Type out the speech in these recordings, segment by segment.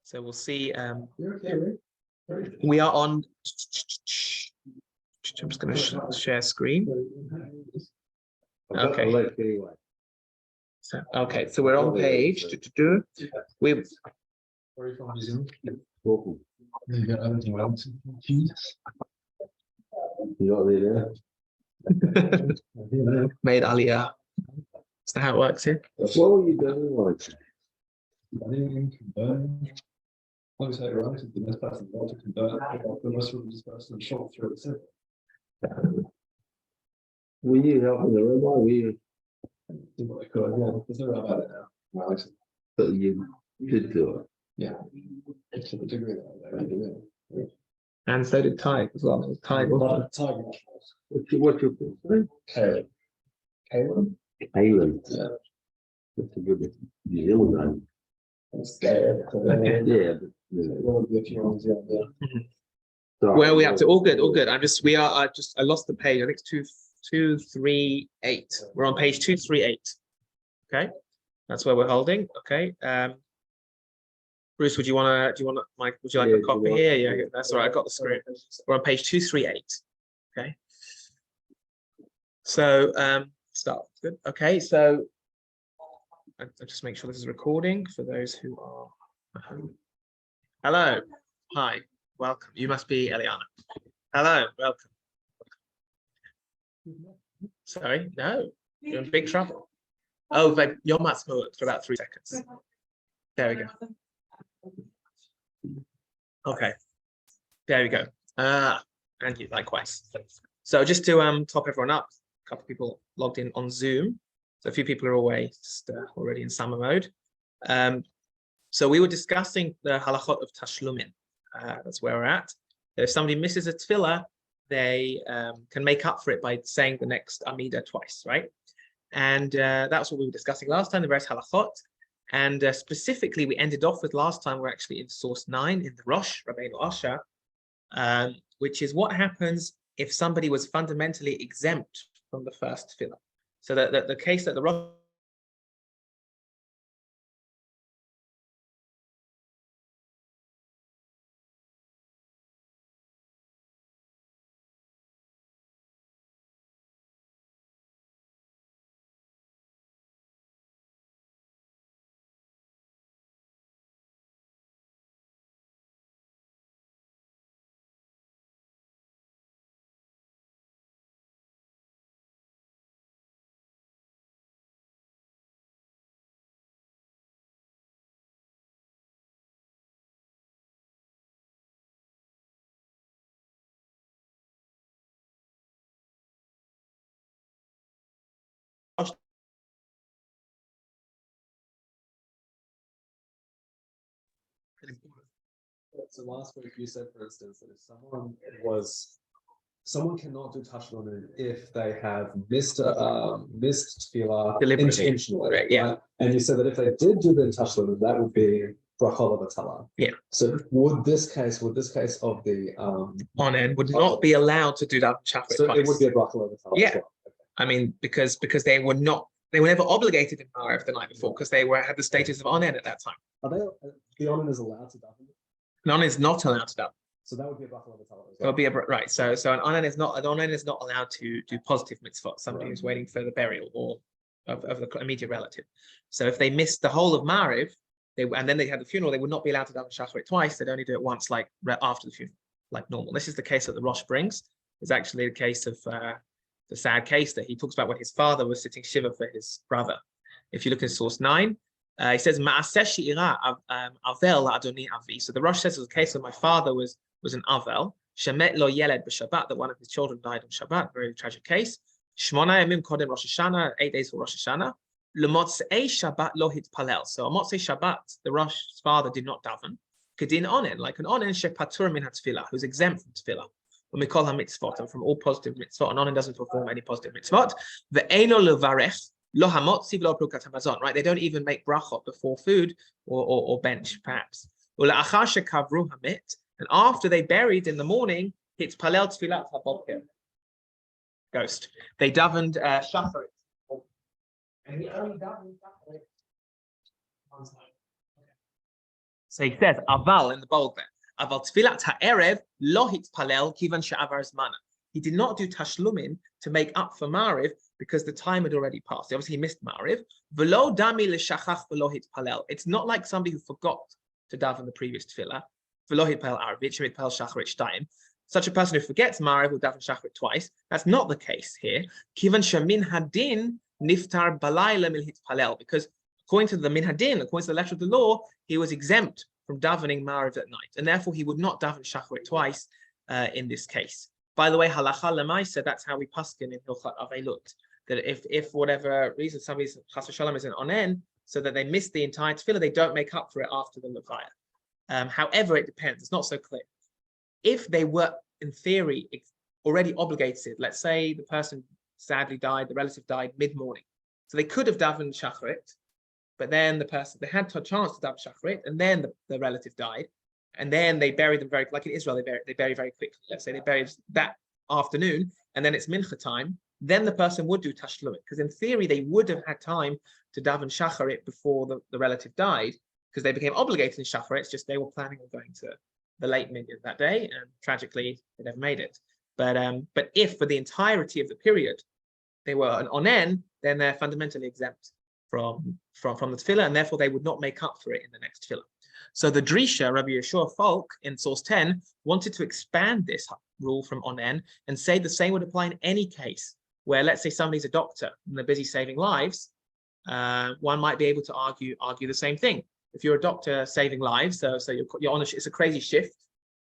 So we'll see. We are on. I'm just going to share screen. Okay. So we're on page. We. Made Aliyah. Is that how it works here? What were you doing? Obviously, right, the best person to convert the most of this person short through it. Were you helping the rabbi? Were you? Did what I could, yeah. There's no about it now. Right. But you did do it. Yeah. To the degree that I do it. And so did Ty as well. Ty. What's your name? Caleb. Caleb. Yeah. That's a good New Zealand name. Yeah. Where are we up to? All good, all good. I lost the page. I think it's 238. We're on page 238. Okay, that's where we're holding. Okay. Bruce, would you like a copy here? Yeah, that's all right. I got the screen. We're on page 238. Okay. So start. Good. Okay, so I'll just make sure this is recording for those who are at home. Hello. Hi. Welcome. You must be Eliana. Hello. Welcome. Sorry. No. You're in big trouble. Oh, but your mask worked for about 3 seconds. There we go. Okay. There we go. And you likewise. So just to top everyone up, a couple of people logged in on Zoom. So a few people are away, just already in summer mode. So we were discussing the halachot of tashlumin. That's where we're at. If somebody misses a tefillah, they can make up for it by saying the next Amida twice, right? And that's what we were discussing last time, the various halachot. And specifically, we ended off with last time, we're actually in source 9 in the Rosh, Rabbeinu Asher, which is what happens if somebody was fundamentally exempt from the first tefillah. So that the case that the Rosh So last week you said, for instance, that if someone cannot do tashlumin if they have missed tefillah intentionally, right, yeah. Right? And you said that if they did do the tashlumin, that would be brachol of Yeah. So would this case of the onen would not be allowed to do that chafrit so twice. it would be a brachol of Yeah. as well. Okay. I mean, because they were never obligated in Ma'ariv the night before because they had the status of onen at that time. Are the onen is allowed to daven? Onen is not allowed to daven. So that would be a brachol of as well. There'll be right. So an onen is not allowed to do positive mitzvot. Somebody who's waiting for the burial or of the immediate relative. So if they missed the whole of Ma'ariv, and then they had the funeral, they would not be allowed to daven shachrit twice. They'd only do it once, like after the funeral, like normal. This is the case that the Rosh brings. It's actually the case of the sad case that he talks about when his father was sitting shiva for his brother. If you look at source 9, he says, Ma'aseh she'ira avel adoni avi. So the Rosh says it was a case where my father was an avel, shemet lo yeled b'Shabbat, that one of his children died on Shabbat, very tragic case. Shmona yamim kodem Rosh Hashanah, 8 days for Rosh Hashanah. L'motzei Shabbat lo hitpalel. So on Motzei Shabbat, the Rosh's father did not daven. Kedin onen, like an onen shepatur min hatfilah, who's exempt from tefillah. When we call her mitzvot, and from all positive mitzvot, an onen doesn't perform any positive mitzvot. Ve'eno levarech lo hamotzi v'lo prukat hamazon. Right? They don't even make brachot before food or bench, perhaps. U'la'achar shekavru hamit, and after they buried in the morning, hitpalel tefillat habokir. Ghost. They davened shacharit. And he only davened shacharit. So he says, Aval in the bold there. Aval tfilat ha'erev lo hitpalel kivan she'avar zmana. He did not do tashlumin to make up for Mariv because the time had already passed. Obviously, he missed Mariv. V'lo dami l'shachach v'lo hitpalel. It's not like somebody who forgot to daven the previous tefillah. V'lo hitpalel arvit shemitpalel shacharit shtayim. Such a person who forgets Mariv will daven shacharit twice. That's not the case here. Kivan shemin hadin niftar balayla mil hitpalel. Because according to the min hadin, according to the letter of the law, he was exempt from davening Mariv at night, and therefore he would not daven shacharit twice in this case. By the way, halacha lemaisa, that's how we paskin in Hilchat Avelut, that if for whatever reason somebody's chas v'shalom is an onen, so that they miss the entire tefillah, they don't make up for it after the levaya. However, it depends. It's not so clear. If they were, in theory, already obligated, let's say the person sadly died, the relative died mid-morning, so they could have davened shacharit, but then they had a chance to daven shacharit, and then the relative died. And then they bury them like in Israel, they bury very quickly. Let's say they buried that afternoon, and then it's mincha time. Then the person would do tashlumin, because in theory they would have had time to daven shacharit before the relative died, because they became obligated in shacharit. It's just they were planning on going to the late minyan that day, and tragically they never made it. But if for the entirety of the period they were an onen, then they're fundamentally exempt from the tefillah, and therefore they would not make up for it in the next tefillah. So the Drisha, Rabbi Yeshua Falk, in source 10, wanted to expand this rule from onen and say the same would apply in any case where, let's say, somebody's a doctor and they're busy saving lives. One might be able to argue the same thing. If you're a doctor saving lives, so you're on it's a crazy shift,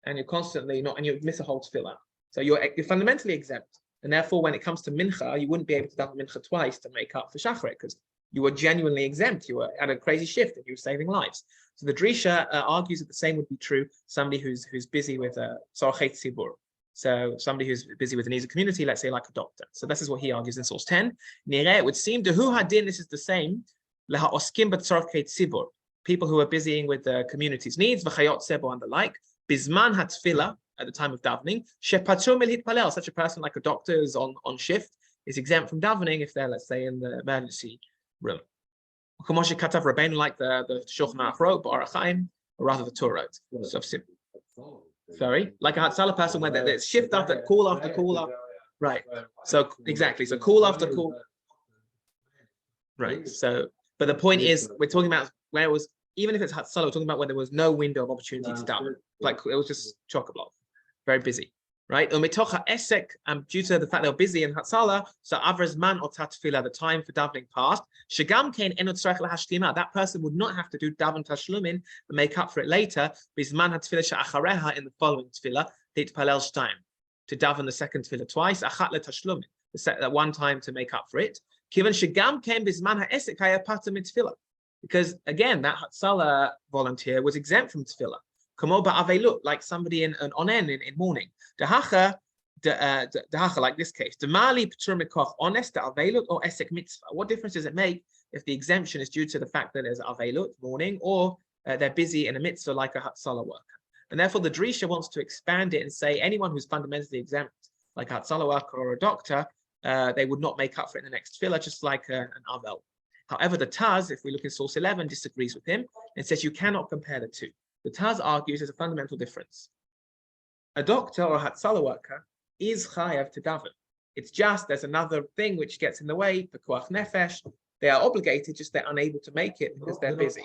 and you're constantly not, and you miss a whole tefillah, so you're fundamentally exempt. And therefore, when it comes to mincha, you wouldn't be able to daven mincha twice to make up for shacharit, because you were genuinely exempt. You were at a crazy shift and you were saving lives. So the Drisha argues that the same would be true somebody who's busy with a tzorchei tzibur. So somebody who's busy with the needs of community, let's say like a doctor. So this is what he argues in source 10. Nireh, it would seem to hu hadin, this is the same. Leha oskim b'tzorchei tzibur. People who are busying with the community's needs, v'chayot sebo and the like. Bizman hatfila, at the time of davening, shepatur mil hitpalel. Such a person like a doctor is on shift, is exempt from davening if they're, let's say, in the emergency room. Kumoshi Katav Rabbeinu, like the Shulchan Aruch wrote, but Arachaim, or rather the Torah wrote. So, sorry, like a Hatzalah person where there's shift after call after call after. Right. So exactly. So call after call. Right. So, but the point is, we're talking about where it was, even if it's Hatzalah, we're talking about when there was no window of opportunity to daven. Like it was just chock-a-block, very busy. Right, umitocha esek, due to the fact they were busy in Hatzalah, so avers man or tatfila, the time for davening passed. Shagam kain enot tzarech lahashtima. That person would not have to do daven tashlumin and make up for it later. Bisman hatfila she'achareha, in the following tefillah, hitpalel shtayim, to daven the second tefillah twice. Achat letashlumin, that one time to make up for it. Kivan shagam kain bisman ha'esek haya pater mitfillah, because again that Hatzalah volunteer was exempt from tefillah. Like somebody in an onen in morning. Dahacha, like this case. Demali p'tur mikoch honest avelut or esek mitzvah. What difference does it make if the exemption is due to the fact that there's avelut morning, or they're busy in a mitzvah like a Hatzalah worker? And therefore, the Drisha wants to expand it and say anyone who's fundamentally exempt, like a Hatzalah worker or a doctor, they would not make up for it in the next tefillah, just like an avel. However, the Taz, if we look in source 11, disagrees with him and says you cannot compare the two. The Taz argues there's a fundamental difference. A doctor or a Hatzalah worker is chayav to daven. It's just there's another thing which gets in the way, the koach nefesh. They are obligated, just they're unable to make it because they're busy.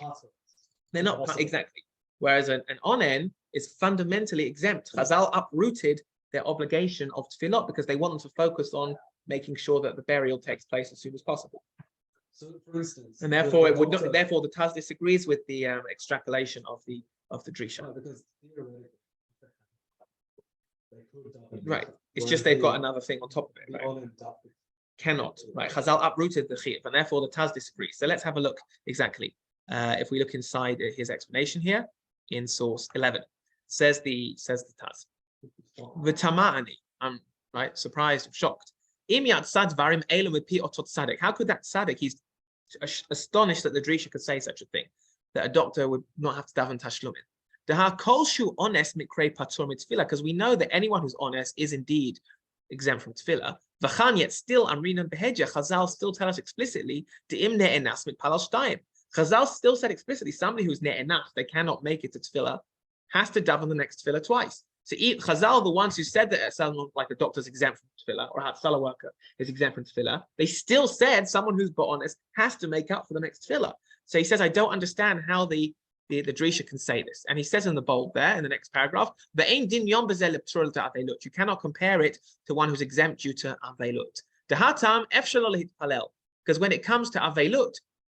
They're not exactly. Whereas an onen is fundamentally exempt. Chazal uprooted their obligation of tefillot because they want them to focus on making sure that the burial takes place as soon as possible. So, for instance, and therefore it would not. Therefore, the Taz disagrees with the extrapolation of the Drisha. No, because right. It's just they've got another thing on top of it. Right? Cannot. Right. Chazal uprooted the chiyuv, and therefore the Taz disagrees. So let's have a look exactly. If we look inside his explanation here in source 11, says the Taz. V'tama'ani. I'm right, surprised, shocked. How could that tzaddik? He's astonished that the Drisha could say such a thing, that a doctor would not have to daven tashlumin. Because we know that anyone who's honest is indeed exempt from tefillah. V'chan, yet still, Amrinan Behedja, Chazal still tell us explicitly, Chazal still said explicitly, somebody who's ne'enach, they cannot make it to tefillah, has to daven the next tefillah twice. So Chazal, the ones who said that someone like a doctor's exempt from tefillah or a hatzalah worker is exempt from tefillah, they still said someone who's ba'ones has to make up for the next tefillah. So he says, I don't understand how the Drisha can say this. And he says in the bold there, in the next paragraph, you cannot compare it to one who's exempt due to avelut. Because when it comes to avelut,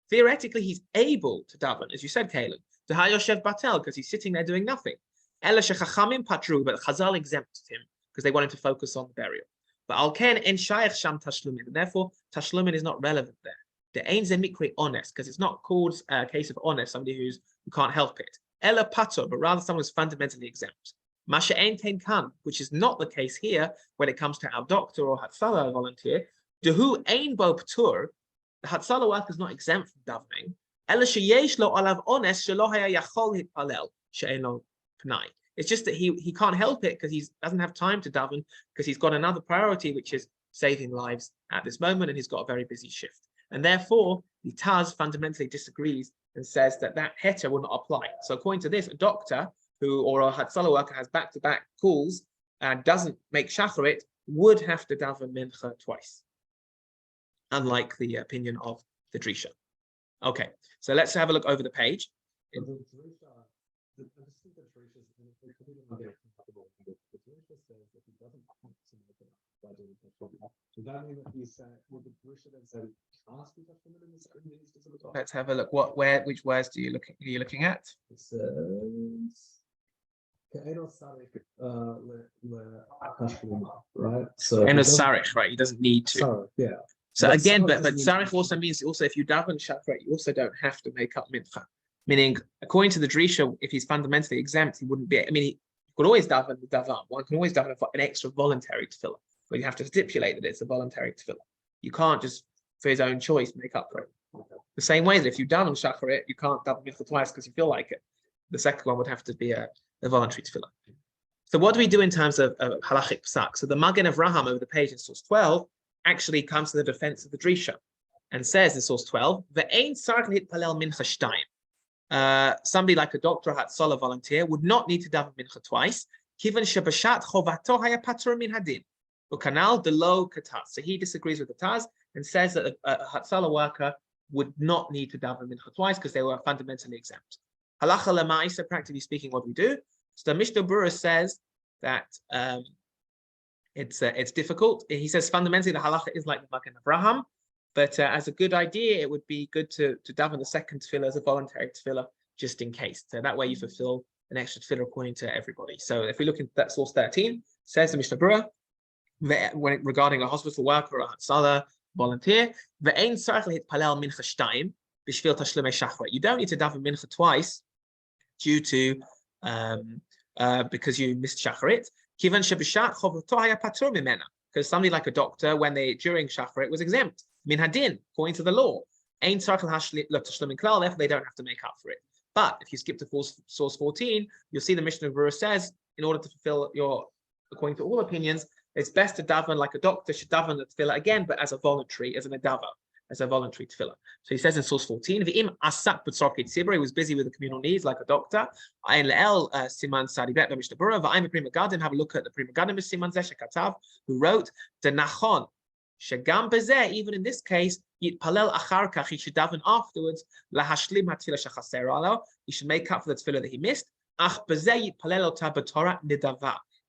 theoretically he's able to daven, as you said, Caleb, to Hayoshev Batel, because he's sitting there doing nothing. But Chazal exempted him because they wanted to focus on the burial. But Alken en Shaykh Sham Tashlumin, and therefore Tashlumin is not relevant there. The Ein Ze Mikre honest, because it's not called a case of honest, somebody who can't help it. Ella Pato, but rather someone who's fundamentally exempt. Masha Ein Ten Kan, which is not the case here when it comes to our doctor or Hatzalah volunteer. Dehu Ein Bo Ptur, the Hatzalah worker is not exempt from davening. Ella Sheyesh Lo Alav Honest Shelo Haya Yachol Hitpalel She'en Lo Pnai. It's just that he can't help it because he doesn't have time to daven because he's got another priority, which is saving lives at this moment, and he's got a very busy shift. And therefore, the Taz fundamentally disagrees and says that heter will not apply. So according to this, a doctor or a Hatzalah worker has back-to-back calls and doesn't make shacharit would have to daven mincha twice, unlike the opinion of the Drisha. Okay, so let's have a look over the page. Does that mean that he said, well, the Drisha then said it can't be Tashlumin in this? Let's have a look. Which words are you looking at? It says, right? So And a sarich, right? He doesn't need to. Sorry, yeah. So But again, sarich but doesn't sarich also means if you daven shachrit, you also don't have to make up mincha. Meaning, according to the Drisha, if he's fundamentally exempt, he wouldn't be. I mean, he could always daven the davar. One can always daven an extra voluntary tefillah, but you have to stipulate that it's a voluntary tefillah. You can't just, for his own choice, make up for it. The same way that if you daven shacharit, you can't daven mincha twice because you feel like it. The second one would have to be a voluntary tefillah. So what do we do in terms of halachic psak? So the Magen of Raham over the page in source 12 actually comes to the defense of the Drisha and says in source 12, "Ve'ein tzarich hitpalel mincha shtayim." Somebody like a doctor or Hatzalah volunteer would not need to daven mincha twice. Kivan shebashat chovato haya patur min hadin. Ukanal delo katas. So he disagrees with the Taz and says that a Hatzalah worker would not need to daven mincha twice because they were fundamentally exempt. Halacha lemaisa, practically speaking, what we do. So the Mishnah Berurah says that it's difficult. He says fundamentally the halacha is like the Magen Avraham, but as a good idea, it would be good to daven the second tefillah as a voluntary tefillah just in case. So that way you fulfill an extra tefillah according to everybody. So if we look into that source 13, says the Mishnah Berurah, regarding a hospital worker or a Hatzalah volunteer, you don't need to daven mincha twice due to because you missed shacharit. Because somebody like a doctor, when they during shacharit was exempt min hadin according to the law. Therefore, they don't have to make up for it. But if you skip to source 14, you'll see the Mishnah Berurah says, in order to fulfill according to all opinions, it's best to daven like a doctor should daven the tefillah again, but as a voluntary tefillah. So he says in source 14, he was busy with the communal needs like a doctor. Have a look at the Prima Gadim who wrote, even in this case, he should daven afterwards. He should make up for the tefillah that he missed. He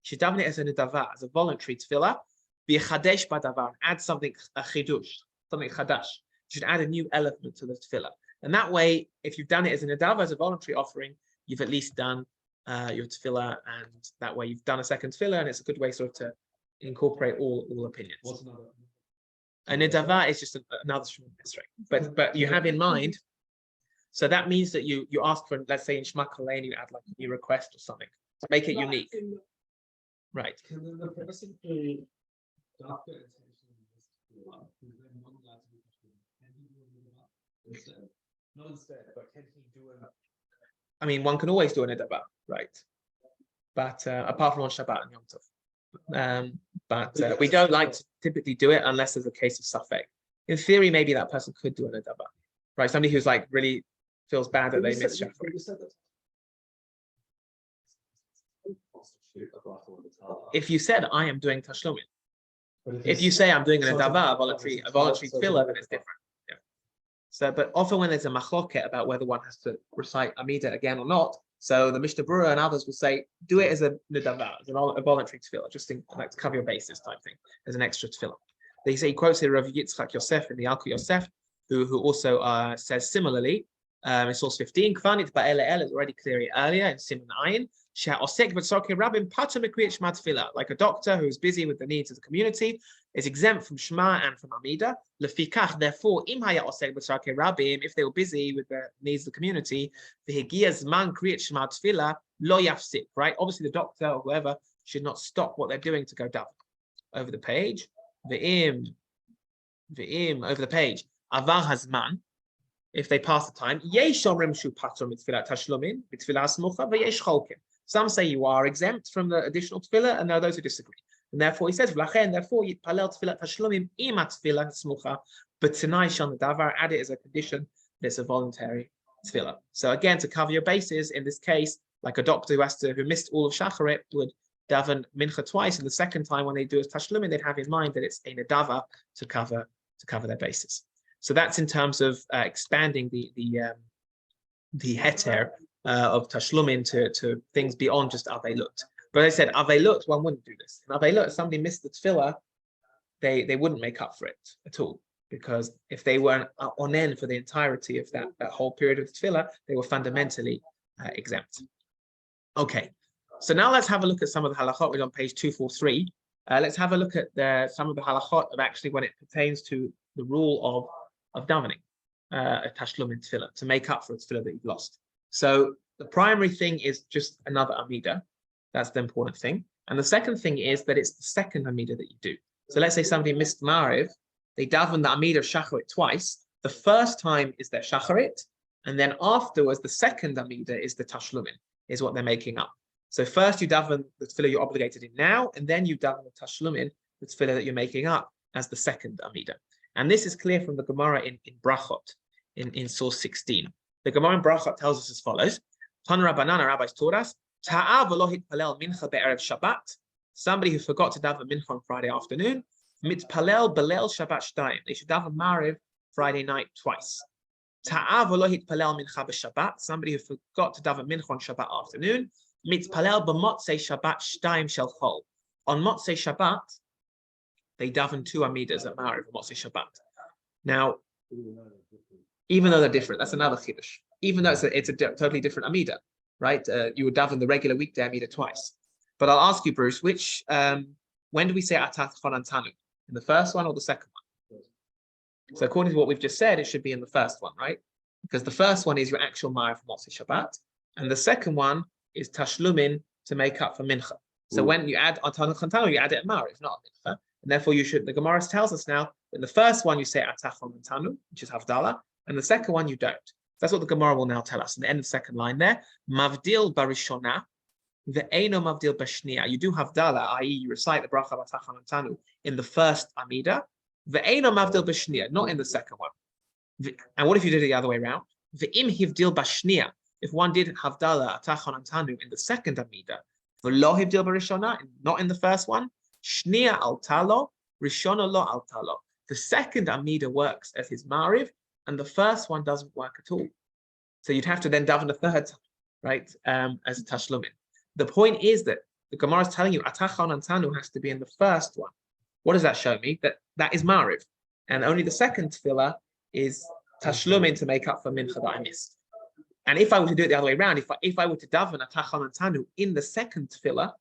should daven it as a nidava, as a voluntary tefillah. And add something, a chidush, something chadash. You should add a new element to the tefillah. And that way, if you've done it as a nidava, as a voluntary offering, you've at least done your tefillah, and that way you've done a second tefillah, and it's a good way sort of to incorporate all opinions. A nidava is just another history, but you have in mind. So that means that you ask for, let's say in Shema Kolein, you add like a new request or something to make it unique. Right. Can the person who doctor not instead, but can he do it? I mean, one can always do a nidava, right? But apart from on Shabbat and Yom Tov. But we don't like to typically do it unless there's a case of suffix. In theory, maybe that person could do a nidava, right? Somebody who's like really feels bad that they missed You shacharit. said that. Constitute a bracha on the Torah. If you said I am doing tashlumin, But if you say I'm doing an so it's adava, a so voluntary it's tefillah, a- then it's different. Yeah. So, but often when there's a machloket about whether one has to recite Amida again or not, so the Mishnah Berurah and others will say, do it as a nedava, as a voluntary tefillah, just like to cover your bases type thing, as an extra tefillah. They say, he quotes here Rav Yitzchak Yosef in the Alku Yosef, who also says similarly, in source 15, Kvanit Ba'ele El is already clear earlier in Simon Ayin, like a doctor who is busy with the needs of the community, is exempt from Shema and from Amida. Lefikach, therefore, if they were busy with the needs of the community, right? Obviously, the doctor or whoever should not stop what they're doing to go daven. Over the page, over the page, avar hazman. If they pass the time, some say you are exempt from the additional tefillah, and there are those who disagree. And therefore, he says, but tonight shall davar, add it as a condition that it's a voluntary tefillah. So again, to cover your bases, in this case, like a doctor who missed all of shacharit would daven mincha twice, and the second time when they do a tashlumin, they'd have in mind that it's a nedava to cover their bases. So that's in terms of expanding the heter of tashlumin to things beyond just avelut. But I said avelut, one wouldn't do this. In avelut, if somebody missed the tefillah, they wouldn't make up for it at all, because if they weren't onen for the entirety of that whole period of the tefillah, they were fundamentally exempt. Okay, so now let's have a look at some of the halachot. We're on page 243. Let's have a look at some of the halachot of actually when it pertains to the rule of davening, a tashlumin tefillah, to make up for a tefillah that you've lost. So the primary thing is just another amida. That's the important thing. And the second thing is that it's the second amida that you do. So let's say somebody missed Mariv, they daven the amida of shacharit twice. The first time is their shacharit, and then afterwards, the second amida is the tashlumin, is what they're making up. So first you daven the tefillah you're obligated in now, and then you daven the tashlumin, the tefillah that you're making up, as the second amida. And this is clear from the Gemara in Brachot, in source 16. The Gemara in Brachot tells us as follows: Tan Rabbanan, our rabbis taught us, somebody who forgot to daven mincha on Friday afternoon, mitpalel belel Shabbat shtayim. They should daven Mariv Friday night twice. Somebody who forgot to daven mincha on Shabbat afternoon, mitpalel b'motzei Shabbat shtayim shel chol. On Motzei Shabbat, they daven two amidas at Mariv on Motzei Shabbat. Now, even though they're different, that's another chiddush. Even though it's a totally different amida, right? You would daven the regular weekday amida twice. But I'll ask you, Bruce, when do we say atat chonantanu? In the first one or the second one? So according to what we've just said, it should be in the first one, right? Because the first one is your actual Mariv for Motzei Shabbat, and the second one is tashlumin to make up for mincha. So when you add atat chonantanu, you add it at Mariv, not mincha. And therefore, you should. The Gemara tells us now, in the first one you say atat chonantanu, which is havdalah, and the second one you don't. That's what the Gemara will now tell us. In the end of the second line there, mavdil barishona, the eino mavdil bashnia. You do havdalah, i.e., you recite the bracha atat chonantanu in the first amida. The eino mavdil bashnia, not in the second one. And what if you did it the other way around? The im hivdil bashnia. If one did havdalah atat chonantanu in the second amida, v'lo hivdil barishona, not in the first one. Shnia al talo, rishona lo al talo. The second amida works as his mariv, and the first one doesn't work at all. So you'd have to then daven the third time, right, as a tashlumin. The point is that the Gemara is telling you atat chonantanu has to be in the first one. What does that show me? That is mariv, and only the second tefillah is tashlumin to make up for mincha that I missed. And if I were to do it the other way around, if I were to daven atat chonantanu in the second tefillah,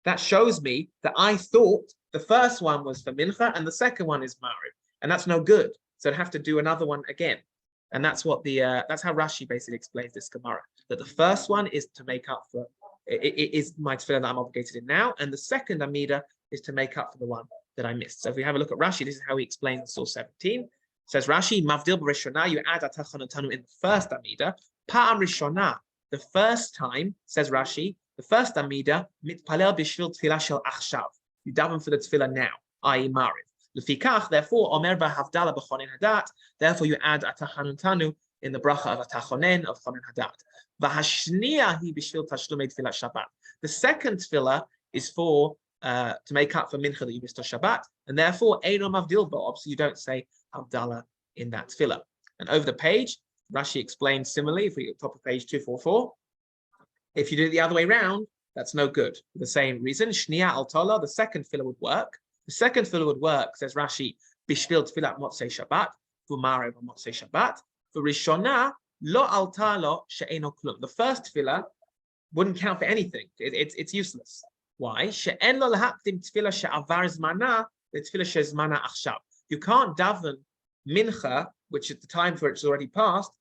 that shows me that I thought the first one was for mincha and the second one is mariv, and that's no good. So I'd have to do another one again, and that's what that's how Rashi basically explains this Gemara. That the first one is to make up for it is my tefillah that I'm obligated in now, and the second amida is to make up for the one that I missed. So if we have a look at Rashi, this is how he explains source 17. It says Rashi, mavdil b'rishona, you add atat chonantanu in the first amida. Pa'am rishona, the first time, says Rashi, the first amida, mitpalel b'shvil tefillah shel achshav. You daven for the tefillah now, i.e. mariv. Lefikach, therefore, omer b'havdalah b'chonin hadat. Therefore, you add atat chonantanu in the bracha of Atachonen of Chonen Hadat. V'hashniya hi b'shvil tashlumei tefillat Shabbat. The second tefillah is for to make up for mincha that you missed on Shabbat, and therefore Eino Mavdil Bo. Obviously, you don't say Havdalah in that tefillah. And over the page, Rashi explains similarly. If we get top of page 244, if you do it the other way around, that's no good. For the same reason, Shniya al Tola, the second tefillah would work. The second tefillah would work, says Rashi, b'shvil tefillat motzei Shabbat, v'marev motzei Shabbat. For Rishona, lo al talo she'eno klum. The first tefillah wouldn't count for anything. It's useless. Why? She'en lo lahakdim tefillah she'avar zmana, the tefillah she'zmana achshav. You can't daven mincha, which at the time for it's already passed,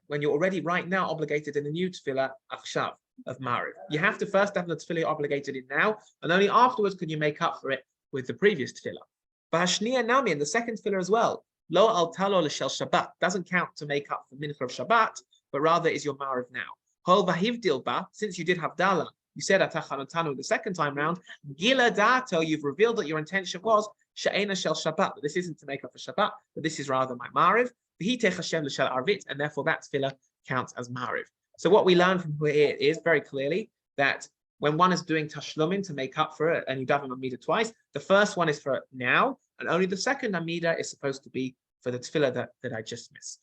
when you're already right now obligated in the new tefillah achshav of Mariv. You have to first daven the tefillah you're obligated in now, and only afterwards can you make up for it with the previous tefillah. B'hashniya nami, in the second tefillah as well, lo al talo l'shel Shabbat, doesn't count to make up for mincha of Shabbat, but rather is your Mariv now. Hol v'hivdil ba, since you did have Dala, you said atachanotanu the second time round, gila dato, you've revealed that your intention was she'ena shel Shabbat, that this isn't to make up for Shabbat, but this is rather my Mariv. V'hitech Hashem l'shel arvit, and therefore that tefillah counts as Mariv. So what we learn from here is very clearly that when one is doing tashlumin to make up for it, and you daven Amida twice, the first one is for now, and only the second Amida is supposed to be for the tefillah that I just missed.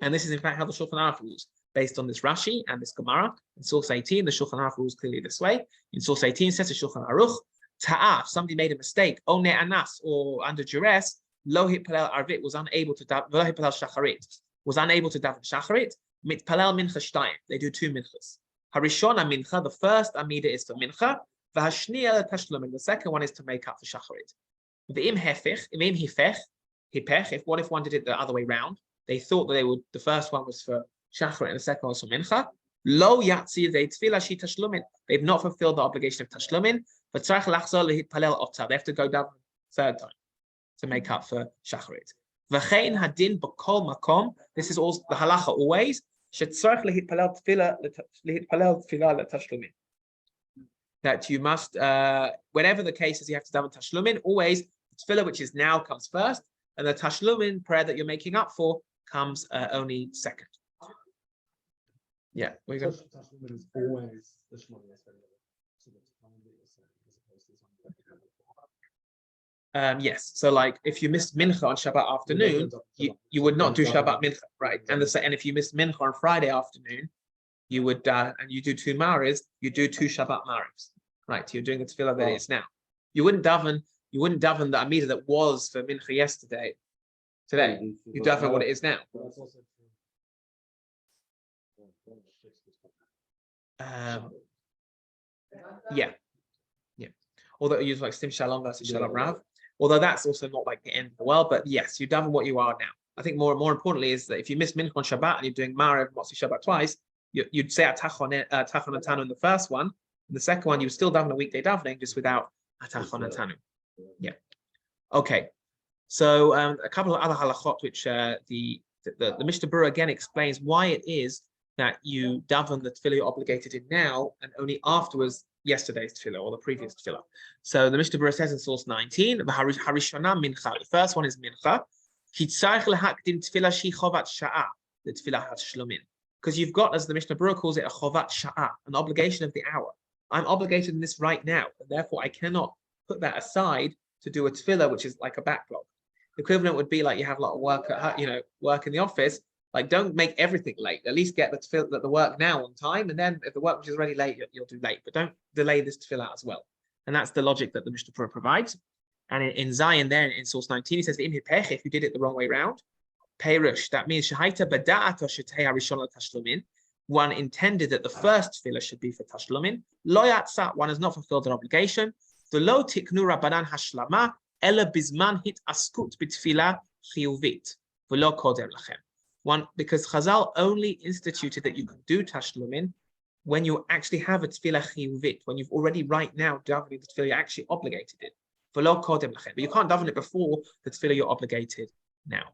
And this is in fact how the Shulchan Aruch rules, based on this Rashi and this Gemara. In source 18, the Shulchan Aruch rules clearly this way. In source 18 says the Shulchan Aruch, ta'af, somebody made a mistake, o ne'anas, or under duress, lo hitpalel arvit, was unable to daven, lo hitpalel shacharit, was unable to daven shacharit, mitpalel mincha shtayim, they do two minchas. Harishona mincha, the first amida is for mincha, v'hashniya tashlumin, the second one is to make up for shacharit. V'im hefech, im hifech, hipech, if one did it the other way round, they thought that they would, the first one was for shacharit and the second one was for mincha, lo yatzi they tefillah shi tashlumin, they've not fulfilled the obligation of tashlumin, but tzarich lachzor lehitpalel otar, they have to go down third time to make up for shacharit. V'chein hadin b'kol makom, this is also the halacha always, that you must, whenever the case is you have to daven tashlumin, always the tefillah which is now comes first, and the tashlumin prayer that you're making up for comes only second. Yeah, we're going. Tashlumin is always the Shemona Esrei, so the time that you're saying, as opposed to something that you have before. Yes, so like if you missed mincha on Shabbat afternoon, you would not do Shabbat mincha, right? And if you missed mincha on Friday afternoon, you would and you do two maris, you do two Shabbat maris, right? You're doing the tefillah that it's now. You wouldn't daven the amida that was for mincha yesterday. Today, you daven what it is now. Yeah. Although you use like Sim Shalom versus Shalom Rav. Although that's also not like the end of the world, but yes, you daven what you are now. I think more importantly is that if you miss mincha on Shabbat and you're doing Marev Motzi Shabbat twice, you'd say Atachon Atanu in the first one. In the second one, you would still daven a weekday davening just without Atachon Atanu. Yeah. Okay. So a couple of other halachot which the Mishnah Berurah again explains why it is that you daven the tefillah you're obligated in now and only afterwards yesterday's tefillah or the previous tefillah. So the Mishnah Berurah says in source 19, harishona mincha. The first one is mincha. The tefillah has shlumin. Because you've got, as the Mishnah Berurah calls it, a chovat sha'ah, an obligation of the hour. I'm obligated in this right now, and therefore I cannot put that aside to do a tefillah which is like a backlog. The equivalent would be like you have a lot of work at work in the office. Like, don't make everything late. At least get the work now on time, and then if the work which is already late, you'll do late. But don't delay this to fill out as well. And that's the logic that the Mishnah Berurah provides. And in Zion, there in source 19, he says, if you did it the wrong way around, Peirush, that means one intended that the first tefillah should be for tashlumin. Lo yatsa, one has not fulfilled an obligation. The lo tiknu rabbanan hashlama ela bizman hit askut b'tefillah chiyuvit v'lo kodem lachem. One, because Chazal only instituted that you can do tashlumin when you actually have a tefillah chiyuvit, when you've already right now davening the tefillah you're actually obligated in. V'lo kodem lachem, but you can't daven it before the tefillah you're obligated now.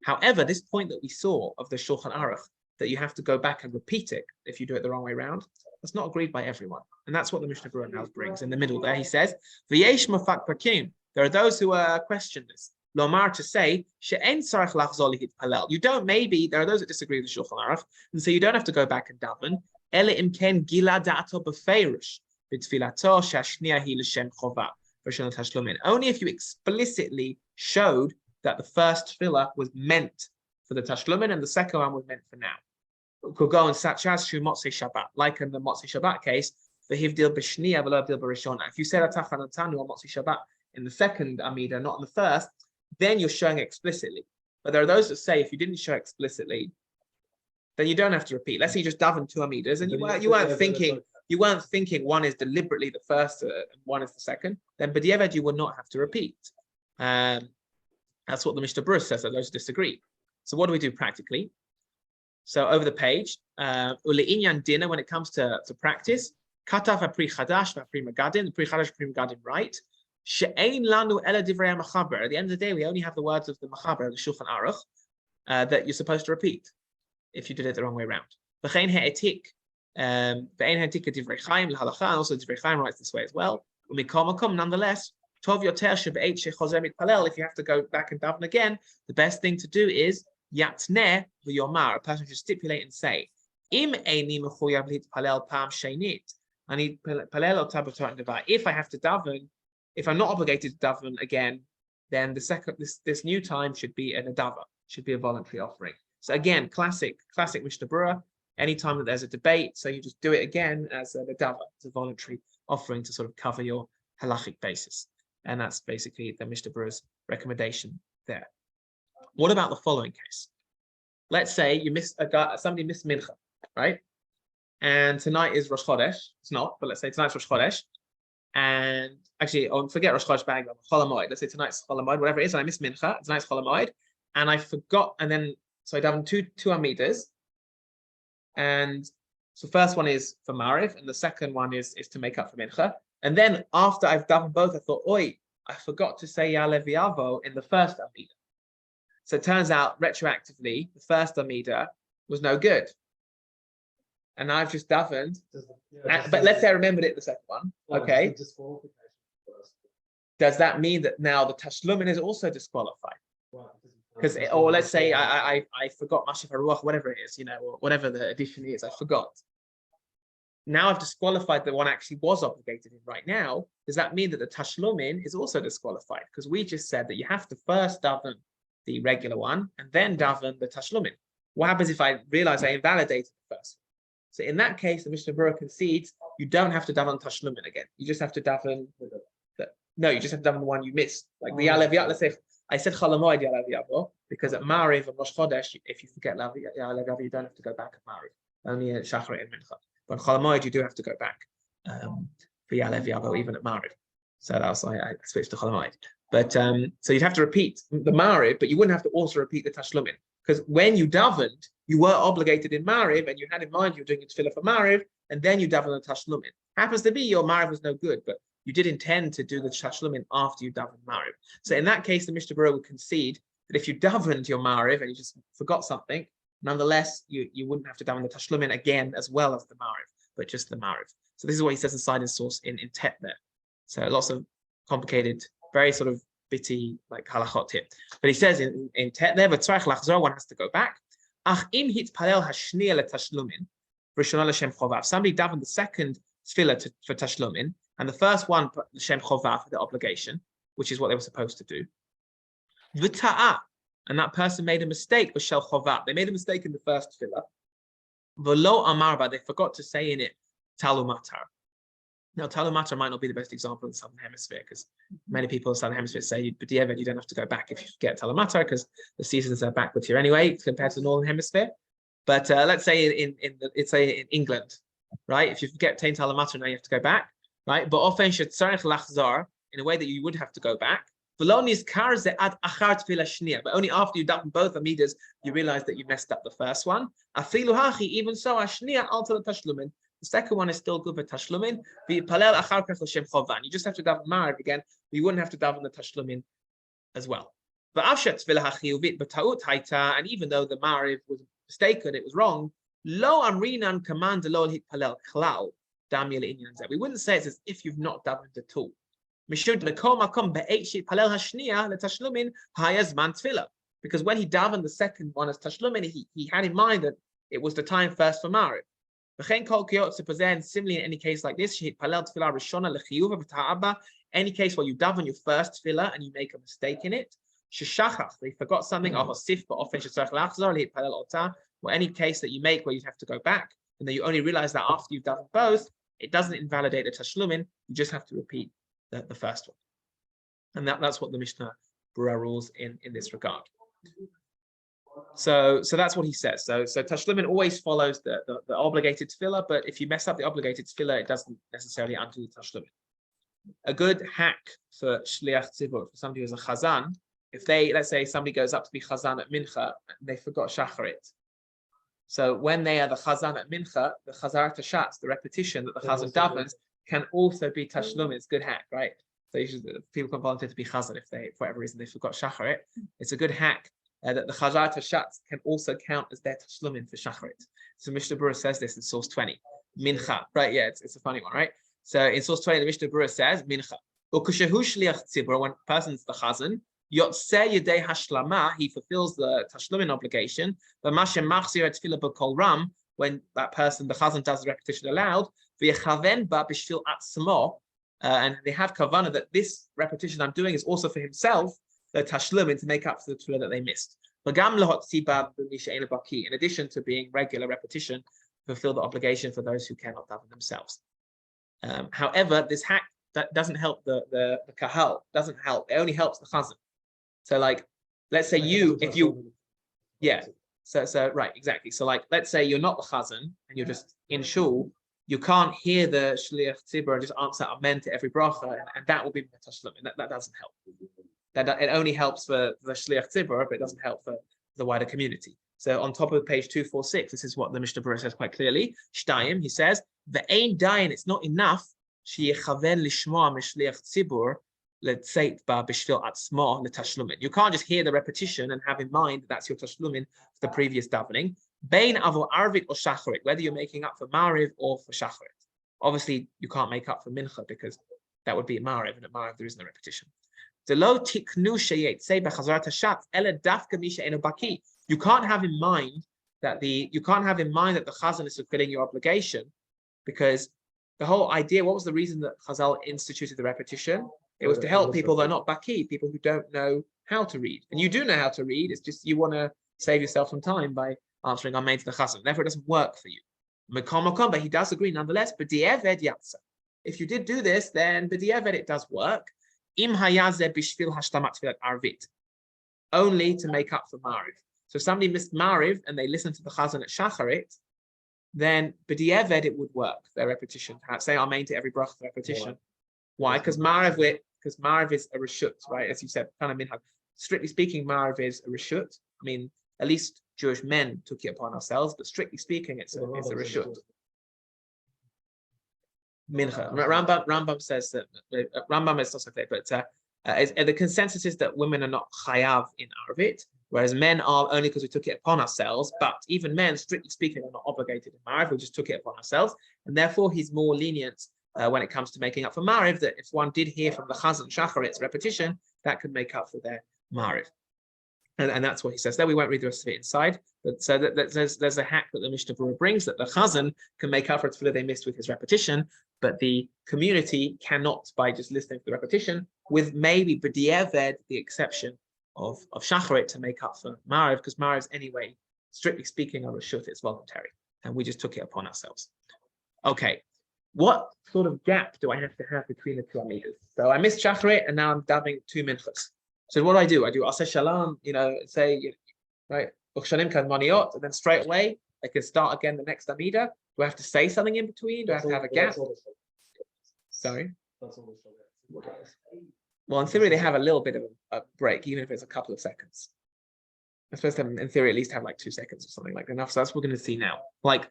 However, this point that we saw of the Shulchan Aruch, that you have to go back and repeat it if you do it the wrong way around, that's not agreed by everyone. And that's what the Mishnah Berurah now brings in the middle there. He says, V'yesh mafak prakim. There are those who question this. Lomar to say, she'en tzarich lachzor lehitpalel. You don't, maybe, there are those that disagree with the Shulchan Aruch, and so you don't have to go back and daven. Ele imken gila da'ato beferish, b'tfilato she'ashniya hi l'shem chova, v'shon tashlumin. Only if you explicitly showed that the first tefillah was meant for the tashlumin and the second one was meant for now. Could go on such as shu motzei Shabbat, like in the motzei Shabbat case, the hivdil b'shniya v'lo hivdil b'rishona. If you said atachan atanu on motzei Shabbat in the second Amida, not in the first, then you're showing explicitly. But there are those that say if you didn't show explicitly, then you don't have to repeat. Let's say you just daven two Amidas and you weren't thinking one is deliberately the first and one is the second, then b'diavad you would not have to repeat. That's what the Mishnah Berurah says, that those disagree. So what do we do practically? So over the page, ule'inyan dinner, when it comes to practice, katav ha'pri chadash ha'pri megadin, the pri chadash ha'pri megadin, right? She'ein lanu ela divrei ha'machaber. At the end of the day, we only have the words of the machaber, the Shulchan Aruch, that you're supposed to repeat if you did it the wrong way around. V'chein ha'etik, v'ein ha'etik divrei chaim l'halacha, and also divrei chaim writes this way as well. U'mikom makom, nonetheless, tov yoter shebe'et shechozer mitpalel. If you have to go back and daven again, the best thing to do is yatneh v'yomar. A person should stipulate and say, im eini mechuyav litpalel pam sheinit. I need palel or tabatot devar. If I have to daven, if I'm not obligated to daven again, then the second this new time should be an adava, should be a voluntary offering. So again, classic Mishnah Berurah. Anytime that there's a debate, so you just do it again as an adava, it's a voluntary offering to sort of cover your halachic basis, and that's basically the Mishnah Berurah's recommendation there. What about the following case? Let's say you somebody missed mincha, right? And tonight is Rosh Chodesh. It's not, but let's say tonight's Rosh Chodesh. And actually, forget Rosh Chodesh, bang on Chol HaMoed. Let's say tonight's Chol HaMoed, whatever it is, and I missed mincha. Tonight's Chol HaMoed, and I forgot. And then so I davened two amidas. And so first one is for Mariv, and the second one is to make up for mincha. And then after I've done both, I thought, oi, I forgot to say Ya'aleh V'yavo in the first amida. So it turns out retroactively, the first amida was no good. And I've just davened. But let's say I remembered it the second one. Okay. Does that mean that now the tashlumin is also disqualified? Because, or let's say I forgot Mashif HaRuach, whatever it is, or whatever the addition is, I forgot. Now I've disqualified the one actually was obligated in right now. Does that mean that the tashlumin is also disqualified? Because we just said that you have to first daven the regular one and then daven the tashlumin. What happens if I realize I invalidated the first one? So in that case, the Mishnah Berurah concedes you don't have to daven tashlumin again. You just have to daven you just have to daven the one you missed. Like the Ya'aleh V'yavo. Let's say I said Chol HaMoed Ya'aleh V'yavo because at Mariv and Rosh Chodesh, if you forget Ya'aleh V'yavo, you don't have to go back at Mariv. Only at Shacharit and Mincha. But Chol HaMoed, you do have to go back for Ya'aleh V'yavo even at Mariv. So that's why I switched to Chol HaMoed. But so you'd have to repeat the Mariv, but you wouldn't have to also repeat the Tashlumin. Because when you davened, you were obligated in Mariv, and you had in mind you were doing a tefillah for Mariv, and then you davened the Tashlumin. Happens to be your Mariv was no good, but you did intend to do the Tashlumin after you davened Mariv. So in that case, the Mishnah Berurah would concede that if you davened your Mariv and you just forgot something, nonetheless, you wouldn't have to daven the Tashlumin again as well as the Mariv, but just the Mariv. So this is what he says inside his source in Tet there. So lots of complicated, very sort of bitty like halachot here. But he says in Tet there, one has to go back. Somebody davened the second tefillah for tashlumin, and the first one l'shem chovav for the obligation, which is what they were supposed to do. And that person made a mistake with shel chovav. They made a mistake in the first tefillah. V'lo amarba, they forgot to say in it talu matar. Now, talu matar might not be the best example in the Southern Hemisphere because many people in the Southern Hemisphere say, but you don't have to go back if you get talu matar because the seasons are backwards here anyway compared to the Northern Hemisphere. But let's say in England, right? If you forget talu matar, now you have to go back, right? But often in a way that you would have to go back. But only after you've done both amidas, you realize that you messed up the first one. Even so, the second one is still good for tashlumin. You just have to daven Mariv again, but you wouldn't have to daven the tashlumin as well. And even though the Mariv was mistaken, it was wrong. We wouldn't say it's as if you've not davened at all. Because when he davened the second one as tashlumin, he had in mind that it was the time first for Mariv. Similarly, in any case like this, any case where you daven your first tefillah and you make a mistake in it, they forgot something, or any case that you make where you have to go back, and then you only realize that after you've done both, it doesn't invalidate the tashlumin, you just have to repeat the first one. And that's what the Mishnah Berurah rules in this regard. So that's what he says. So tashlumin always follows the obligated tefillah, but if you mess up the obligated tefillah, it doesn't necessarily undo the tashlumin. A good hack for shliach tzibur, for somebody who's a chazan, if let's say somebody goes up to be chazan at mincha, and they forgot shacharit. So when they are the chazan at mincha, the chazarat hashatz, the repetition that the chazan davens, can also be tashlumin. It's a good hack, right? So people can volunteer to be chazan if they, for whatever reason, they forgot shacharit. It's a good hack that the chazarat hashatz can also count as their tashlumin for shacharit. So Mishnah Berurah says this in source 20. Mincha, right? Yeah, it's a funny one, right? So in source 20, the Mishnah Berurah says mincha. When a person's the chazan, yotzeh yedei hashlama, he fulfills the tashlumin obligation. But mashem machzir et tefillah b'kol ram, when that person, the chazan, does the repetition aloud, v'yechaven ba b'shvil atzmo, and they have kavanah that this repetition I'm doing is also for himself, the tashlumin, to make up for the tefillah that they missed. In addition to being regular repetition, fulfill the obligation for those who cannot daven themselves. However, this hack that doesn't help the kahal, doesn't help. It only helps the chazan. So, like, let's say so right, exactly. So, like, let's say you're not the chazan and you're just in shul, you can't hear the shliach tzibur and just answer amen to every bracha, and that will be tashlumin. That doesn't help. It only helps for the shliach tzibur, but it doesn't help for the wider community. So on top of page 246, this is what the Mishnah Berurah says quite clearly. Shtayim, he says, "Ve'ein dayin, it's not enough. Sheyechaven lishmoa mishliach tzibur letzeit ba b'shvil atzmo letashlumin." You can't just hear the repetition and have in mind that that's your tashlumin for the previous davening. Bein avo arvit or shacharit, whether you're making up for mariv or for shacharit. Obviously, you can't make up for mincha because that would be mariv, and at mariv there is no repetition. You can't have in mind that the chazan is fulfilling your obligation, because the whole idea, what was the reason that Chazal instituted the repetition? It was to help people that are not baki, people who don't know how to read. And you do know how to read, it's just you want to save yourself some time by answering amen to the chazan. Therefore, it doesn't work for you. But he does agree nonetheless. If you did do this, then b'di'eved it does work. Im hayazeh bishvil hashtamat tefillat arvit, only to make up for mariv. So if somebody missed mariv and they listened to the chazan at shacharit, then b'di'eved it would work, their repetition. Say amen to every bracha repetition. Why? Because mariv is a reshut, right? As you said, kind of minhag. Strictly speaking, mariv is a reshut. I mean, at least Jewish men took it upon ourselves, but strictly speaking, it's a reshut. Mincha. Rambam says that Rambam is also clear, but the consensus is that women are not chayav in Arvit, whereas men are only because we took it upon ourselves. But even men, strictly speaking, are not obligated in Mariv. We just took it upon ourselves, and therefore he's more lenient when it comes to making up for Mariv. That if one did hear from the Chazan Shacharit's repetition, that could make up for their Mariv. And that's what he says there. We won't read the rest of it inside, but so there's a hack that the Mishnah Berurah brings, that the Chazan can make up for it tefillah they missed with his repetition, but the community cannot by just listening to the repetition, with maybe b'di'eved, the exception of shacharit, to make up for mariv, because mariv is anyway, strictly speaking, a reshut, it's voluntary, and we just took it upon ourselves. Okay, what sort of gap do I have to have between the two amidas? So I missed shacharit, and now I'm davening 2 minchas. So what do? I do aseh shalom, say, right, and then straight away I can start again the next amida. Do I have to say something in between? Do I have to have a gap? Sorry. Well, in theory, they have a little bit of a break, even if it's a couple of seconds. I'm supposed to, in theory, at least have like 2 seconds or something like enough. So that's what we're going to see now. Like,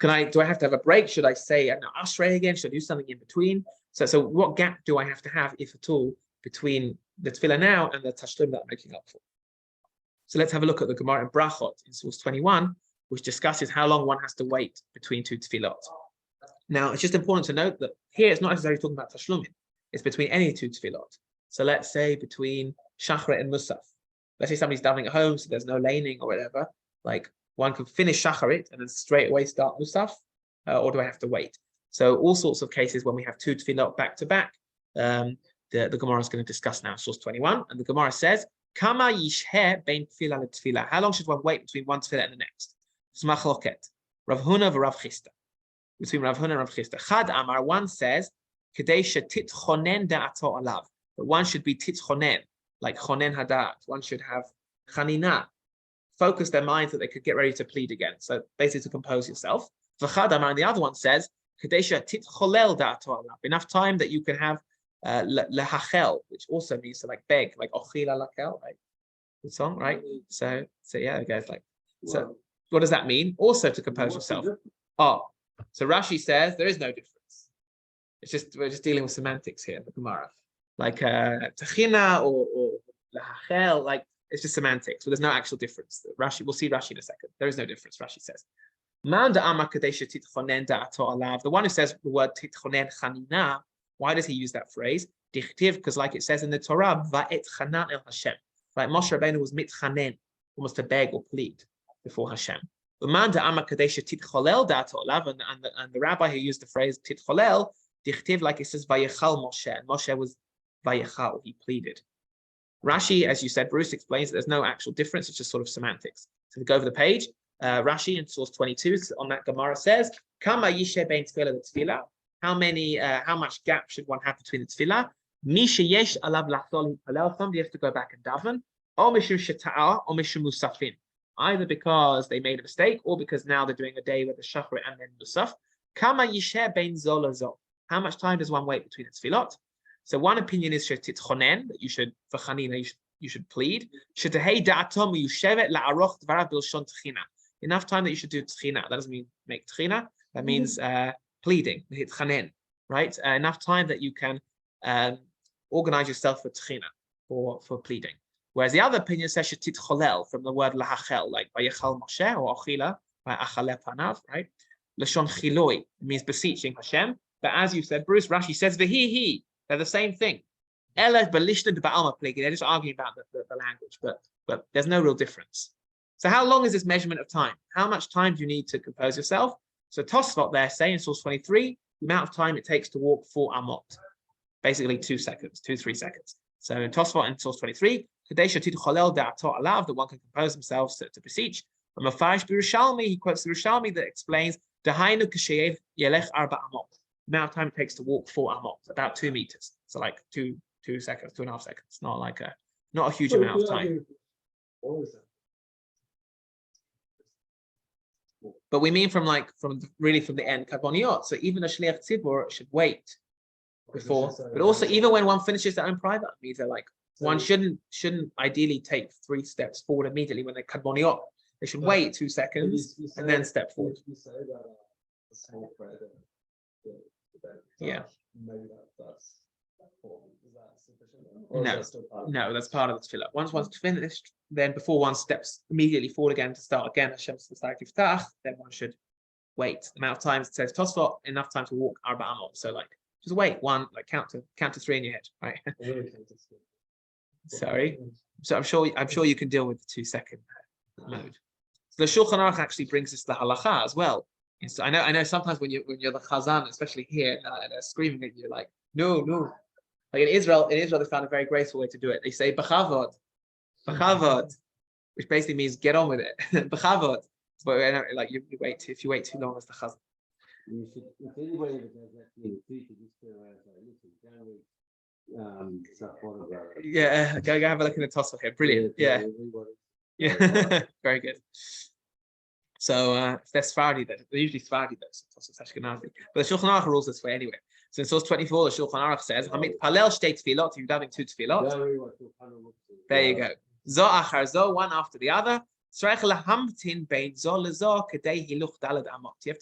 do I have to have a break? Should I say ashrei again? Should I do something in between? So what gap do I have to have, if at all, between the tefillah now and the tashlum that I'm making up for? So let's have a look at the Gemara in Brachot in source 21, which discusses how long one has to wait between 2 tefillot. Now, it's just important to note that here it's not necessarily talking about tashlumin. It's between any two tefillot. So let's say between Shachrit and Musaf. Let's say somebody's davening at home, so there's no laning or whatever. Like one can finish Shacharit and then straight away start Musaf, or do I have to wait? So all sorts of cases when we have two tefillot back to back, the Gemara is going to discuss now, source 21, and the Gemara says, Kama yishhe bein tefillah le tefillah. How long should one wait between one tefillah and the next? Smachloket. Rav Huna v'Rav Chisda. Between Rav Huna and Rav Chisda. Chad Amar, one says, Kedei shetitchonen da'ato alav. That one should be titchonen, like chonen hadat. One should have chanina, focus their minds that they could get ready to plead again. So basically to compose yourself. V'chad Amar, and the other one says, Kedei shetitcholel da'ato alav. Enough time that you can have lehachel, which also means to like beg, like ochila lakel, right? The song, right? So yeah, it goes like, so what does that mean? Also to compose yourself. Oh, so Rashi says there is no difference. It's just, we're just dealing with semantics here in the Gemara. Like techina or lahachel, like it's just semantics. So there's no actual difference. Rashi, we'll see Rashi in a second. There is no difference, Rashi says. The one who says the word titchonen chanina, why does he use that phrase? Because like it says in the Torah, va'et chanan el Hashem. Right, Moshe Rabbeinu was mitchanen, almost to beg or plead before Hashem. And the rabbi who used the phrase titcholel, dichtiv, like it says vayechal Moshe, and Moshe was vayechal, he pleaded. Rashi, as you said, Bruce explains that there's no actual difference, it's just sort of semantics. So we go over the page, Rashi in source 22 on that Gemara says, Kama yishe bein tefillah tefillah. How much gap should one have between the tefillah? Misha yesh alav lachzol hipalel. Somebody has to go back and daven, or mishum sheta'ah, or mishum musafin. Either because they made a mistake, or because now they're doing a day with the shachrit and then musaf. Kama yishe bein zol azol. How much time does one wait between the tefillot? So one opinion is shetitchonen, that you should for chanina you should plead. Shetahei da'atom yushevet la'aroch dvarav bilshon tchina. Enough time that you should do tchina. That doesn't mean make tchina. That means pleading, right? Enough time that you can organize yourself for tchina, for pleading. Whereas the other opinion says shetit cholel, from the word lahachel, like vayechal Moshe or achila, by achale panav, right? Lashon chiloi means beseeching Hashem. But as you said, Bruce, Rashi says he, they're the same thing. They're just arguing about the language, but there's no real difference. So how long is this measurement of time? How much time do you need to compose yourself? So Tosfot there say in source 23, the amount of time it takes to walk 4 amot, basically 3 seconds. So in Tosfot in source 23, that one can compose themselves to beseech. From a Mefarish Yerushalmi, he quotes the Yerushalmi that explains the amount of time it takes to walk 4 amot, about 2 meters. So like 2 seconds, 2.5 seconds. Not a huge amount of time. But we mean from the end Kaboniot. So even a Shliach Tzibur should wait before, but also even when one finishes their own private meter, like one shouldn't ideally take 3 steps forward immediately when they Kaboniot. They should wait 2 seconds and then step forward. Yeah. No, that's part of the tefillah. Once one's finished, then before one steps immediately forward again to start again, then one should wait. The amount of times it says Tosfot, enough time to walk arba amot. So like just wait one, like count to 3 in your head, right? Sorry. So I'm sure you can deal with the 2 second mode. So the Shulchan Aruch actually brings us the halacha as well. So I know sometimes when you're the chazan, especially here, they're screaming at you like, no. Like in Israel, they found a very graceful way to do it. They say b'chavod, which basically means get on with it. B'chavod. But like you wait, if you wait too long as the chazan. Yeah, go have a look in the tussle here. Brilliant. Yeah. Very good. So if they're Sephardi, they're usually Sephardi, those Ashkenazi. But the Shulchan Aruch rules this way anyway. So in source 24, the Shulchan Aruch says, "Hamit palel shtei tefillot." You're having 2 tefillot. There you go. Zo achar zo, one after the other. You have to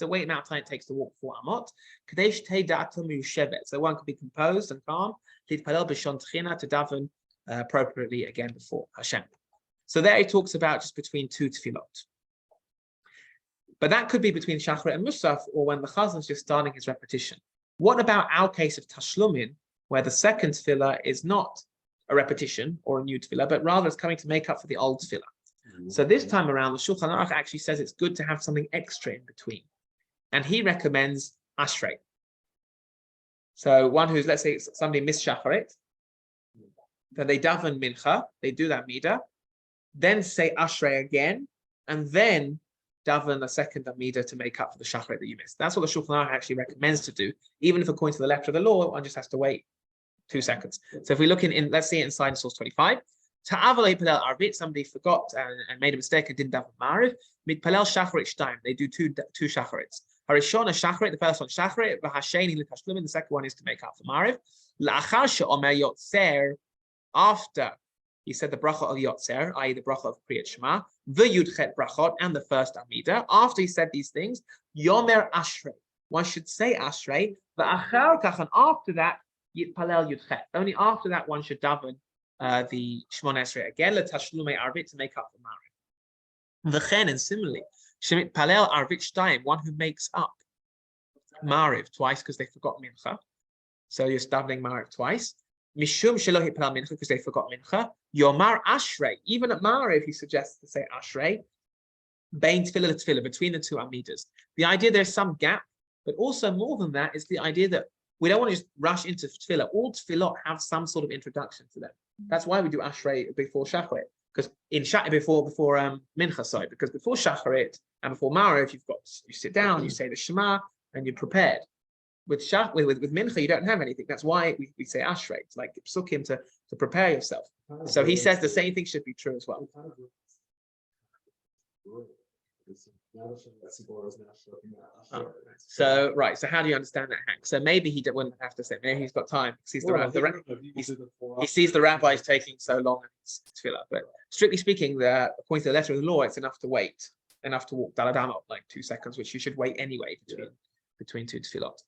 wait amount of time it takes to walk 4 amot. So one can be composed and calm. To daven appropriately again before Hashem. So there he talks about just between 2 tefillot. But that could be between Shachrit and Musaf, or when the Chazan is just starting his repetition. What about our case of Tashlumin, where the second tefillah is not a repetition or a new tefillah, but rather it's coming to make up for the old tefillah. So this time around, the Shulchan Aruch actually says it's good to have something extra in between. And he recommends Ashrei. So one who's, let's say somebody missed Shacharit, then they daven mincha, they do that midah, then say Ashrei again, and then daven a second Amida to make up for the Shacharit that you missed. That's what the Shulchan Aruch actually recommends to do. Even if according to the letter of the law, one just has to wait 2 seconds. So if we look in let's see it inside source 25, Ta'avalei Palel Arvit, somebody forgot and made a mistake and didn't daven Ma'ariv, Mid Palel Shacharit Shtaim, they do two Shacharits. Harishon Shacharit, the first one Shacharit, V'hasheni L'Tashlumin, the second one is to make up for Ma'ariv. La'achar she'omer Yotzer, after he said the bracha of Yotzer, i.e. the bracha of Kriyat Shema, the Yudchet brachot, and the first Amida. After he said these things, Yomer Ashrei. One should say Ashrei, V'achar kach, and after that, Yitpalel Yudchet. Only after that one should daven the Shmon Esrei again, L'Tashlumei Arvit, to make up for Ma'ariv. V'chen, and similarly, Shemit Palel Arvit Shtayim, one who makes up Ma'ariv twice because they forgot Mincha. So you're davening Ma'ariv twice. Mishum shelo hitpalel mincha, because they forgot mincha. Yomar Ashrei, even at Ma'ariv, he suggests to say Ashrei. Bein tefillah tefillah, between the two amidas. The idea there's some gap, but also more than that is the idea that we don't want to just rush into tefillah. All tefillot have some sort of introduction to them. That's why we do Ashrei before Shacharit, because in before mincha, sorry, because before Shacharit and before Ma'ariv, you sit down, you say the Shema, and you're prepared. With mincha, you don't have anything. That's why we say Ashrei. It's like psukim to prepare yourself. So he says the same thing should be true as well. So right. So how do you understand that, Hank? So maybe he wouldn't have to say. Maybe he's got time. He sees the rabbis taking so long in his tefillah. But strictly speaking, according to the letter of the law, it's enough to wait, enough to walk daladamot, like 2 seconds, which you should wait anyway between two tefillot.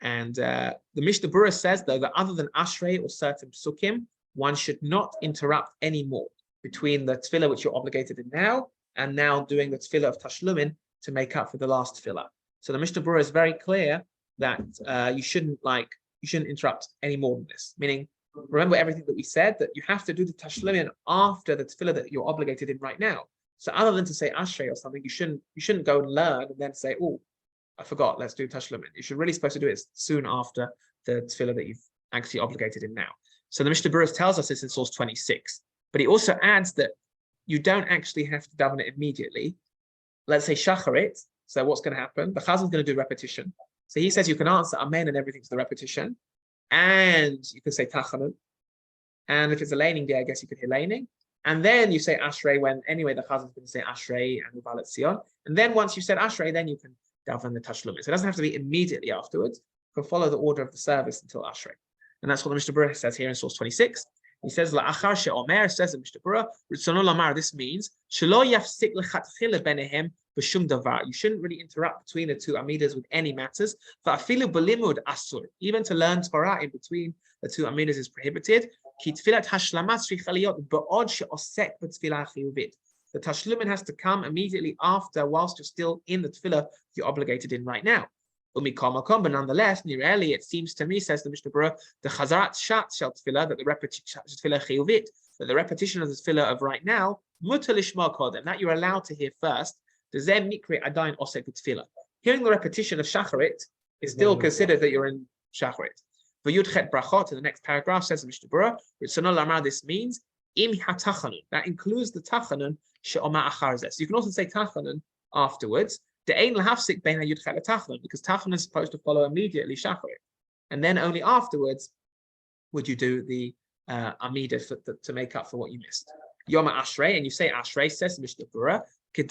The Mishnah Berurah says, though, that other than Ashrei or certain psukim, one should not interrupt anymore between the tefillah which you're obligated in now and now doing the tefillah of Tashlumin to make up for the last tefillah. So the Mishnah Berurah is very clear that you shouldn't interrupt any more than this. Meaning, remember everything that we said, that you have to do the Tashlumin after the tefillah that you're obligated in right now. So other than to say Ashrei or something, you shouldn't go and learn and then say, oh, I forgot, let's do Tashlumin. You should really supposed to do it soon after the tefillah that you've actually obligated in now. So the Mishnah Berurah tells us this in source 26. But he also adds that you don't actually have to daven it immediately. Let's say Shacharit. So what's going to happen? The Chazan is going to do repetition. So he says you can answer Amen and everything to the repetition. And you can say Tachanun. And if it's a laning day, I guess you could hear laning. And then you say Ashrei when, anyway, the Chazan is going to say Ashrei and Uvalat Sion. And then once you've said Ashrei, then you can daven the Tashlumin. So it doesn't have to be immediately afterwards. You can follow the order of the service until Ashrei. And that's what the Mishnah Berurah says here in source 26. He says, La'achar she'omer, says the Mishnah Berurah, Ritzono lamar, this means, Shelo yafsik lechatchila benehem b'shum davar. You shouldn't really interrupt between the two amidas with any matters. Va'afilu b'limud asur. Even to learn Torah in between the two amidas is prohibited. Ki tfilat hashlamat tzricha liyot ba'od she'osek b'tfilah chiyuvit. The tashlumin has to come immediately after, whilst you're still in the tefillah you're obligated in right now. But nonetheless, nearly it seems to me, says the Mishnah Berurah, the chazarat shat shel tefillah, that the repetition of the tefillah of right now, mutar lishma kodem, that you're allowed to hear first. Hearing the repetition of shacharit is still considered that you're in shacharit. For yudchet brachot, in the next paragraph, says the Mishnah Berurah, this means im hatachanun, that includes the tachanun she'oma achar zeh. So you can also say tachanun afterwards. Because Tachanun is supposed to follow immediately Shacharit. And then only afterwards would you do the Amida to make up for what you missed. Yom Ashrei, and you say Ashrei, says Mishnah Berurah, because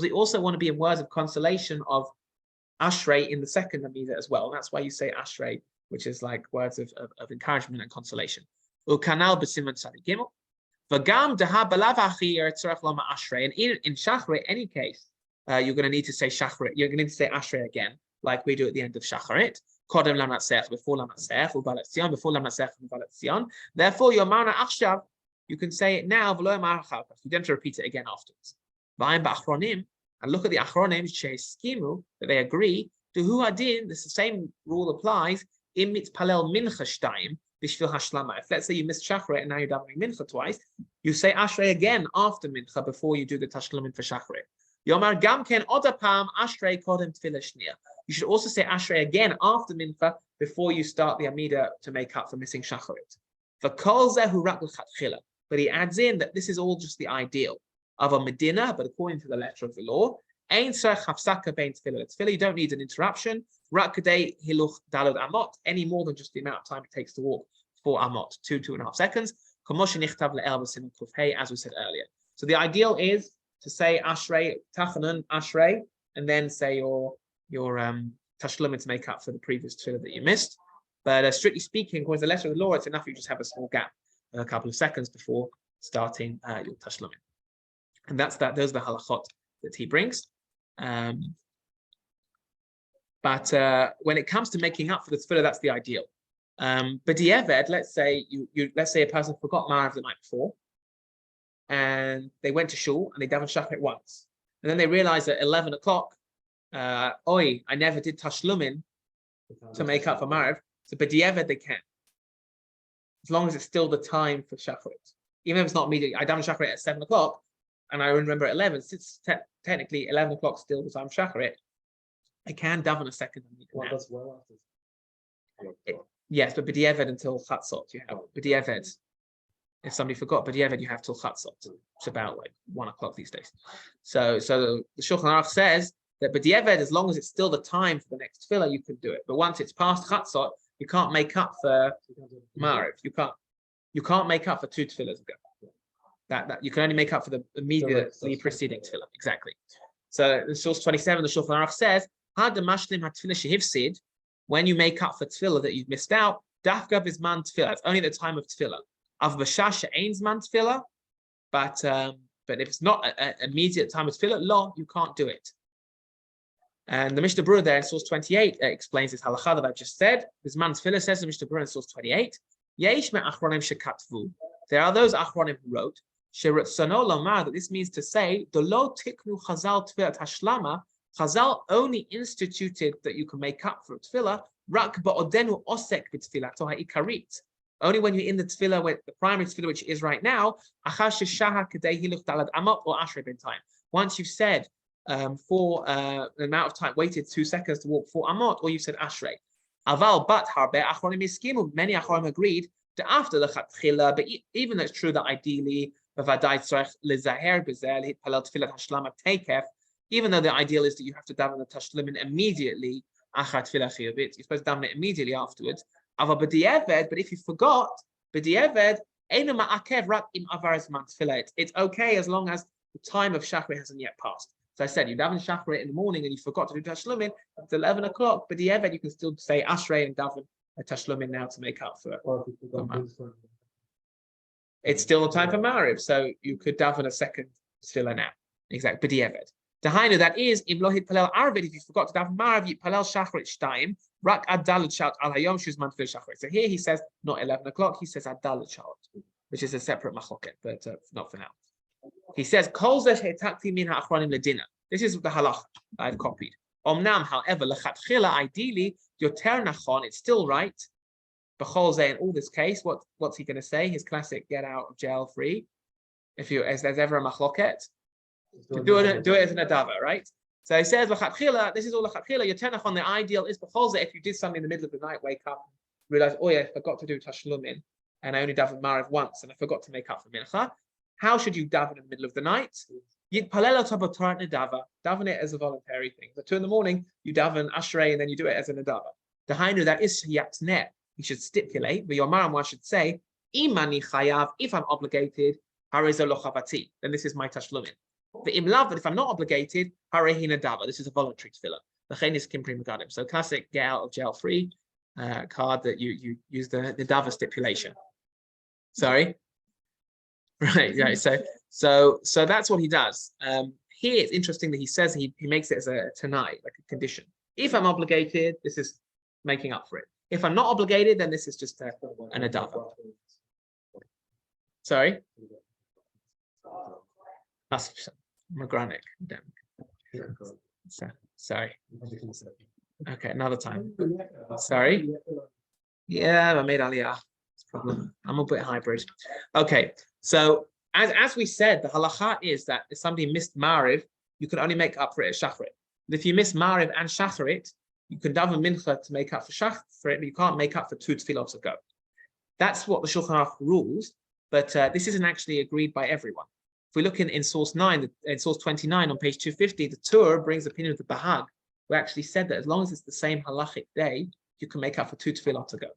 we also want to be in words of consolation of Ashrei in the second Amida as well. And that's why you say Ashrei, which is like words of encouragement and consolation. And in Shachrit, any case, you're going to need to say Shachrit. You're going to need to say Ashrei again, like we do at the end of Shacharit. Kodem Lamatzech, before Lamatzech, Ubalat Sion, before Lamatzech, Ubalat Sion. Therefore, your Mana Achshav, you can say it now, you don't have to repeat it again afterwards. and look at the Achronim, Skimu, that they agree, to who adin, the same rule applies, im mitpalel mincha shtayim, bishvil hashlama. If let's say you missed Shachrit and now you're davening mincha twice, you say Ashrei again after mincha before you do the tashlumin for Shachrit. Yomar gamken odapam Ashrei kodem tefillah shnia. You should also say Ashrei again after mincha before you start the Amida to make up for missing Shachrit. For kol zehu rak l'chatchila. But he adds in that this is all just the ideal of a Medina, but according to the letter of the law, Ein tzarech hafsaka bein tefillah. Tefillah, you don't need an interruption. Rak kadei hiluch dalad amot, any more than just the amount of time it takes to walk 4 amot, 2.5 seconds. As we said earlier. So the ideal is to say Ashrei, Tachanun, Ashrei, and then say your tashlumin to make up for the previous tefillah that you missed. But strictly speaking, according to the letter of the law, it's enough you just have a small gap, a couple of seconds before starting your tashlumin. And that's that. Those are the halachot that he brings. But when it comes to making up for the tefillah, that's the ideal. But di'eved, let's say let's say a person forgot Ma'ariv the night before, and they went to shul and they davened Shachrit once, and then they realized at 11 o'clock, I never did tashlumin to make up for Ma'ariv. So but di'eved they can, as long as it's still the time for Shachrit, even if it's not immediately. I davened Shachrit at 7 o'clock, and I remember at 11. Since technically 11 o'clock still the time for Shachrit, I can daven a second. Yes, but b'di'eved until chatzot you have b'di'eved. If somebody forgot b'di'eved, you have till chatzot. It's about like 1 o'clock these days. So the Shulchan Aruch says that b'di'eved, as long as it's still the time for the next tefillah, you can do it. But once it's past chatzot, you can't make up for Ma'ariv. You can't make up for 2 tefillahs ago. That you can only make up for the immediately preceding tefillah. Exactly. So in source 27, the Shulchan Aruch says, had the mashlim hatefillah shehivsid. When you make up for tefillah that you've missed out, dafka bisman tefillah. It's only the time of tefillah. Av b'shasha ein zman tefillah, but if it's not an immediate time of tefillah, lo, you can't do it. And the Mishnah Berurah there in source 28 explains this halakha that I've just said. Bisman tefillah says the Mishnah Berurah in source 28. Yesh me achronim shekatvu. There are those achronim who wrote sherutzano lomar, that this means to say the lo tiknu chazal tefillat hashlama. Chazal only instituted that you can make up for tefillah rak ba'odenu osek b'tefillah toha ikarit. Only when you're in the tefillah, the primary tefillah, which is right now, achar sheshaha kadei hiluch dalad amot or ashrei ben time. Once you've said for an amount of time, waited 2 seconds to walk 4 amot, or you said ashrei. Aval bat harbe achronim iskimu. Many achronim agreed that after the chatchila, but even though it's true that ideally b'vadai tzarech lezaher b'zel hitpalel tefillat hashlama teikef. Even though the ideal is that you have to daven the tashlumin immediately, you're supposed to daven it immediately afterwards. But if you forgot, it's okay as long as the time of Shachrit hasn't yet passed. So I said, you daven Shachrit in the morning and you forgot to do tashlumin, it's 11 o'clock, but you can still say Ashrei and daven a tashlumin now to make up for it. It's still the time for Ma'ariv, so you could daven a second tefillah now. Exactly, b'di'eved. Tahainu, that is, if you forgot to daven Ma'ariv, Yitpalel Shachrit Shtayim, Rak Ad Dalet Shout Al Hayom Shuzman Tefillah Shachrit. So here he says not 11 o'clock, he says Ad Dalet Shout, which is a separate machloket, but not for now. He says Kol Zeh She'etakti Min Ha'achronim Ledina. This is the halach I've copied. Omnam, however, Lechatchila, ideally, Yoter Nachon, it's still right. B'chol Zeh, in all this case, what's he going to say? His classic get out of jail free. If there's ever a machloket. To do it as an adava, right? So he says, this is all l'chatchila. Your tenachon, the ideal is if you did something in the middle of the night, wake up, realize, I forgot to do tashlumin, and I only davened Ma'ariv once, and I forgot to make up for mincha. How should you daven in the middle of the night? Daven it as a voluntary thing. So 2 in the morning, you daven Ashrei, and then you do it as an adava. The hainu, that is yatneh. You should stipulate, but your maram should say, imani chayav, if I'm obligated, harizo lochavati, then this is my tashlumin. But if I'm not obligated, this is a voluntary tefillah. So classic get out of jail free card that you use the dava stipulation. Sorry, right. So that's what he does. Here it's interesting that he says he makes it as a tanai, like a condition. If I'm obligated, this is making up for it. If I'm not obligated, then this is just an adava. Sorry. Magranic. Yeah, correct. Sorry. I think it's okay. Okay, another time. Sorry. Yeah, I made aliyah. It's a problem. I'm a bit hybrid. Okay, so as we said, the halacha is that if somebody missed Mariv, you can only make up for it at Shacharit. And if you miss Mariv and Shacharit, you can daven mincha to make up for Shacharit, but you can't make up for 2 tefillot ago. That's what the Shulchan Aruch rules, but this isn't actually agreed by everyone. If we look in source 9, in source 29 on page 250, the Tzurba brings the opinion of the Bahag, who actually said that as long as it's the same halachic day, you can make up for 2 tefillot ago.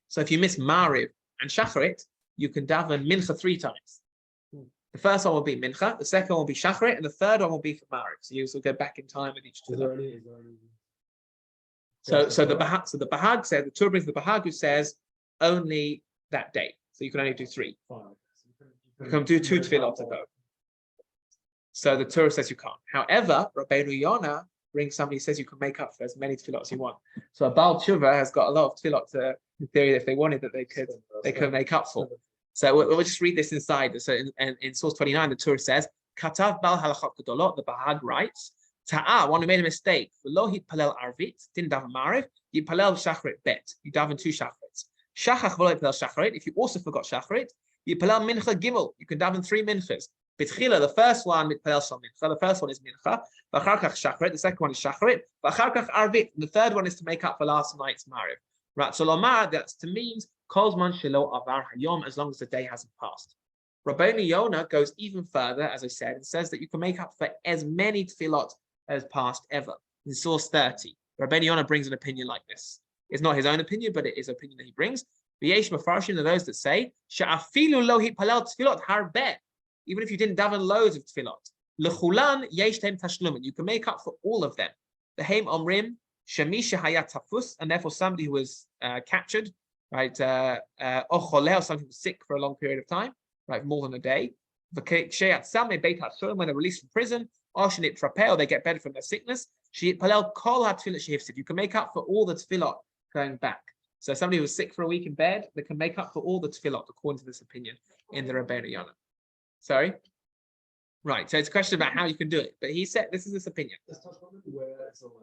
So if you miss Mariv and Shacharit, you can daven mincha 3 times. The first one will be mincha, the second one will be Shacharit, and the third one will be for Mariv. So you also go back in time with each tefillah. So the Bahag said, the Tzurba brings the Bahag who says only that day. So you can only do 3. You can do 2 tefillot ago. So the Torah says you can't. However, Rabbeinu Yonah brings somebody who says you can make up for as many tefillot as you want. So a Baal Tshuva has got a lot of tefillot in theory if they wanted that they could make up for. So we'll just read this inside. So in source 29, the Torah says, Katav Bal Halachot Gedolot, the Bahag writes, Ta'a, one who made a mistake, V'lo hitpalel arvit, didn't daven mariv, yitpalel shacharit bet, you daven 2 shacharits. Shachach v'lo hitpalel shacharit, if you also forgot shacharit, yitpalel mincha gimel, you can daven 3 minchas. B'tchila, the first one, mitpalel shal mincha, the first one is mincha, v'achar kach shacharit, the second one is shacharit, v'achar kach arvit, and the third one is to make up for last night's mariv. Ratzolomar, that's to means, kolzman shelo avar hayom, as long as the day hasn't passed. Rabbeinu Yonah goes even further, as I said, and says that you can make up for as many tefillot as passed ever. In source 30, Rabbeinu Yonah brings an opinion like this. It's not his own opinion, but it is an opinion that he brings. V'yesh mafarshim are those that say, she'afilu lo hitpalel tefillot harbeh, even if you didn't daven loads of tefillot, lechulan yesh tehem tashlumin, you can make up for all of them. The Haim Omrim, shemisha hayat tafus, and therefore somebody who was captured, right, or choleh, or somebody who was sick for a long period of time, right, more than a day. V'keyat sameh beit ha'surim, when they're released from prison, or they get better from their sickness. You can make up for all the tefillot going back. So somebody who was sick for a week in bed, they can make up for all the tefillot according to this opinion in the Rabbeinu Yonah. Sorry? Right, so it's a question about how you can do it. But he said, this is his opinion. Where it's allowed,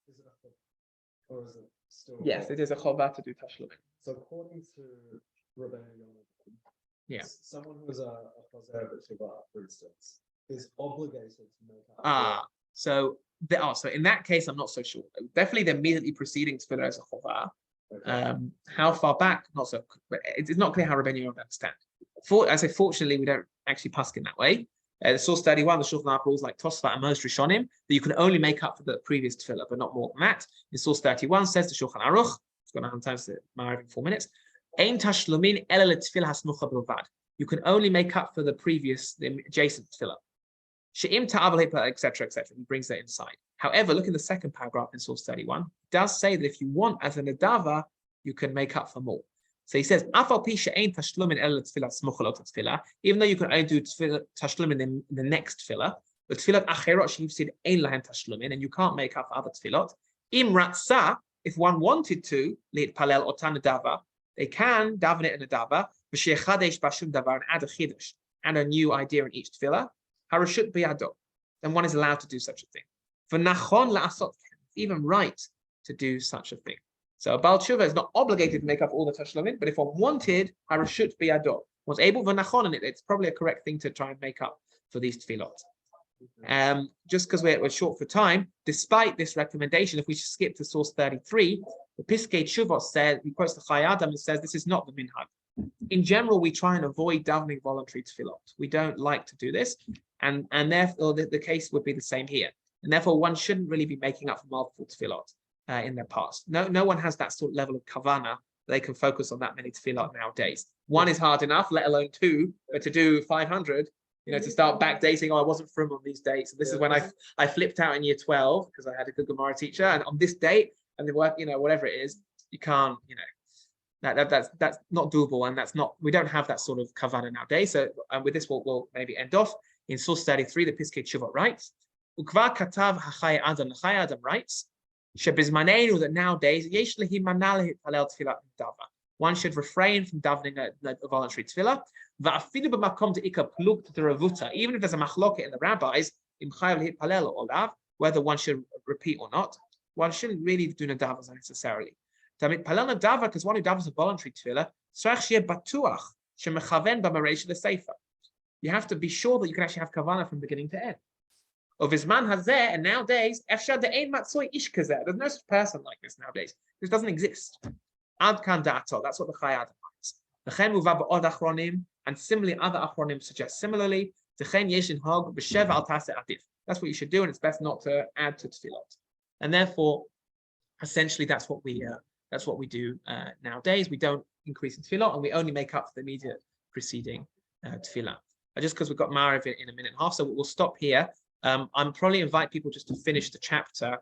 is it a or is it still? Yes, it is a chovah to do tashlumin. So according to Rabbeinu Yonah, yeah, someone who is a chazer b'teshuvah, for instance, is obligated to make up. So in that case, I'm not so sure. Definitely, they're immediately preceding tefillah as a chovah. Okay. How far back? Not so. But it's not clear how Rabbeinu Yonah understand. I say, fortunately, we don't actually paskin that way. The source 31, the Shulchan Aruch rules like Tosfot and most Rishonim that you can only make up for the previous tefillah, but not more than that. In source 31 says the Shulchan Aruch. It's going to have time to Mariv in 4 minutes. Ein tashlumin ela letefillah hasmucha b'lvad. You can only make up for the adjacent tefillah. She'im ta'aval, etc., etc. He brings that inside. However, look in the second paragraph in source 31. It does say that if you want as a nedava, you can make up for more. So he says, even though you can only do tashlumin in the next tefillah, but tefillat acherot she'yufsid ein lahem tashlumin, and you can't make up for other tefillot. Im ratsa, if one wanted to, leitpalel otan nedava, they can daven it in a nedava, v'shechadesh bashum davar, and add a chidush and a new idea in each tefillah. Harashut biyado, then one is allowed to do such a thing. For nachon la'asot, even right to do such a thing. So a Baal Tshuva is not obligated to make up all the tashlumin, but if one wanted, harashut biyado, was able for nachon, and it's probably a correct thing to try and make up for these tefillot. Just because we're short for time, despite this recommendation, if we skip to source 33, the Piskei Teshuvot said, he quotes the Chai Adam and says, this is not the minhag. In general, we try and avoid davening voluntary tefillot. We don't like to do this, and therefore the case would be the same here. And therefore, one shouldn't really be making up for multiple tefillot in their past. No one has that sort of level of kavana. They can focus on that many tefillot nowadays. 1 is hard enough, let alone 2, but to do 500, to start backdating, I wasn't from on these dates. So this is when I flipped out in year 12 because I had a good Gemara teacher, and on this date, and the work, whatever it is, you can't, that's not doable, and we don't have that sort of kavana nowadays. So with this, we'll maybe end off. In source 33, the Piskei Teshuvot writes, Ukva katav hachai Adam, the Chai Adam writes, shebizmanenu, that nowadays, yesh lehi manal hitpalel tefillah dava. One should refrain from davening a voluntary tefillah. Va'afilu b'makom de'ika plug to the ravuta, even if there's a machloket in the rabbis, whether one should repeat or not. One shouldn't really do nadavas necessarily. Because one who davas a voluntary tefillah, you have to be sure that you can actually have kavanah from beginning to end. Of his man has there, and nowadays, there's no such person like this nowadays. This doesn't exist. Ad kan da'ato, that's what the Chayad finds. And similarly, other achronim suggest similarly. That's what you should do, and it's best not to add to tefillot. And therefore, essentially, that's what we do nowadays. We don't increase in tefillot, and we only make up for the immediate preceding tefillah. Just because we've got Mariv in a minute and a half, so we'll stop here. I'm probably invite people just to finish the chapter.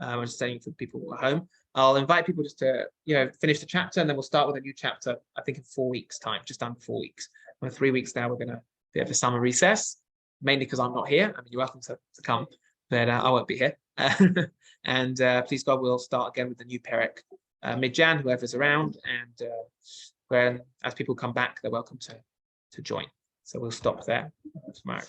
I'm just saying for people who are home. I'll invite people just to finish the chapter, and then we'll start with a new chapter. I think in 4 weeks' time, just under 4 weeks. In 3 weeks now, we're going to be at the summer recess, mainly because I'm not here. I mean, you're welcome to come, but I won't be here. And please God, we'll start again with the new Perek mid-Jan, whoever's around, and as people come back, they're welcome to join. So we'll stop there tomorrow.